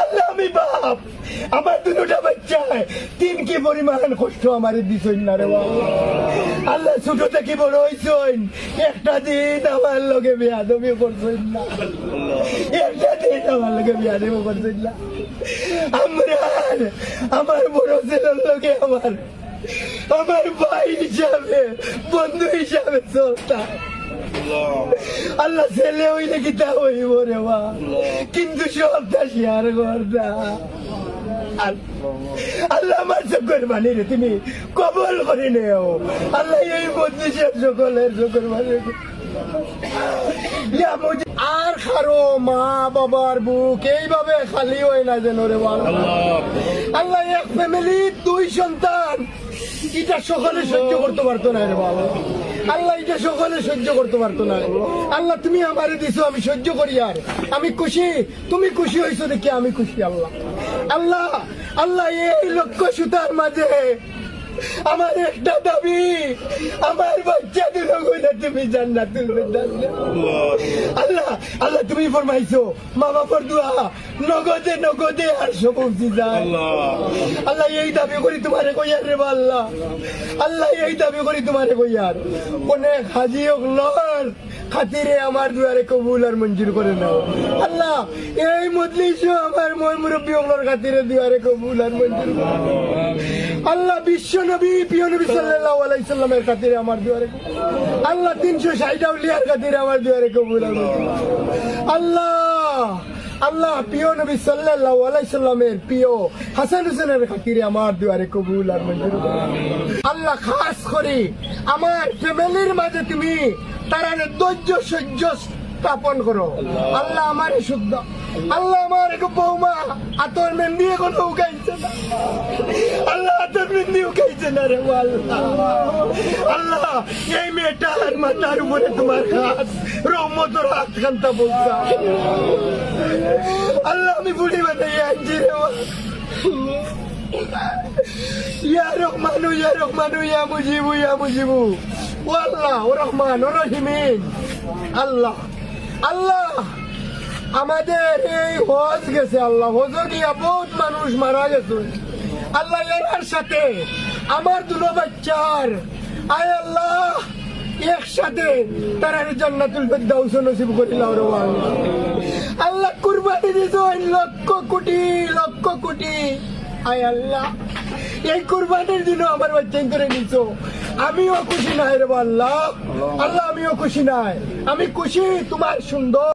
আল্লাহ আমি বাপ, আমার দুটা বাচ্চা, তিন কি পরিমাণ কষ্ট আমার দিছই না রে বাবা। আল্লাহ ছোট থেকে বড় হইছই, একটা দিন আমার লগে বেয়াদবি করছই না, একটা দিন আমার লগে বেয়াদবি করছই না। আমার বড় ছেলের লগে আমার ভাই হিসাবে, বন্ধু হিসাবে চলতা। আল্লাহ ছেলে হইলে কি তা হইব রে বা, কিন্তু সবটা শেয়ার করতা। আল্লাহ আমার চোখের বাণী রে তুমি কবল করে নেও। আল্লাহ এই মজলিসের সকলের চোখের বাণী আর কারো মা বাবার বুক এইভাবে খালি হয় না যেন রে বাবা। আল্লাহ এক ফ্যামিলি দুই সন্তান, এটা সকলে সহ্য করতে পারতো না রে বাবা। আল্লাহ এটা সকলে সহ্য করতে পারতো না। আল্লাহ তুমি আমারে দিছো, আমি সহ্য করি, আর আমি খুশি। তুমি খুশি হয়েছো দেখি আমি খুশি। আল্লাহ আল্লাহ আল্লাহ এই লক্ষ সুতার মাঝে আমার একটা দাবি, আমার বাচ্চা দুটো কইরা তুমি জান্নাতুল ফেরদাউস। আল্লাহ আল্লাহ তুমি ফরমাইছো মা বাবার দোয়া নগদে নগদে আর সবজি যায়। আল্লাহ এই দাবি করি তোমারে কইয়ার রে আল্লাহ। আল্লাহ এই দাবি করি তোমারে কইয়ার, অনেক হাজি ওগুলোর খাতিরে আমার দুয়ারে কবুল আর মঞ্জুর করে নাও। আল্লাহ এই মজলিস আমার মুরব্বী ওগুলোর খাতিরে দুয়ারে কবুল আর মঞ্জুর করে নাও। আল্লাহ বিশ্ব নবী প্রিয় নবী সাল্লাল্লাহু আলাইহি সাল্লামের খাতিরে আমার দুয়ারে, আল্লাহ 360 আউলিয়ার খাতিরে আমার দুয়ারে কবুল আর মঞ্জুর। আল্লাহ আল্লাহ প্রিয় নবী সাল্লাল্লাহু আলাইহি সাল্লামের প্রিয় হাসান হোসেনের খাতিরে আমার দুয়ারে কবুল আর মঞ্জুর। আল্লাহ খাস করে আমার ফ্যামিলির মাঝে তুমি তারা ধৈর্য সহ্য স্থাপন করো। আল্লাহ আমার শুদ্ধ, আল্লাহ আমার বৌমা আতর মেহেন্দি এখনো উকাইছে না। আল্লাহ আতর মেহেন্দি উকাইছে না রে আল্লাহ। আল্লাহ এই মেয়েটার মাথার উপরে তোমার হাত রহমতের হাত খান্তা বলছা। আল্লাহ আমি বুড়ি বানাই আনছি রে। ইয়া রহমানু ইয়া রহমানু ইয়া মুজিবু ইয়া মুজিবু ও আল্লাহ ও রহমান ও রহিমিন। আল্লাহ আল্লাহ আমাদের এই হজ গেছে, আল্লাহ হজ গিয়া বহুত মানুষ মারা গেছে। আল্লাহ এর সাথে আমার দুটো বাচ্চার আয় আল্লাহ একসাথে তারা জান্নাতুল ফেরদাউস নসিব করিলাও রে আল্লাহ। আল্লাহ কুরবানি দিছেন লক্ষ কোটি। আয় আল্লাহ এই কুরবানির দিনও আমার বাচ্চা করে নিছো, আমিও খুশি নাই রে আল্লাহ। আল্লাহ আমিও খুশি নাই, আমি খুশি তোমার সুন্দর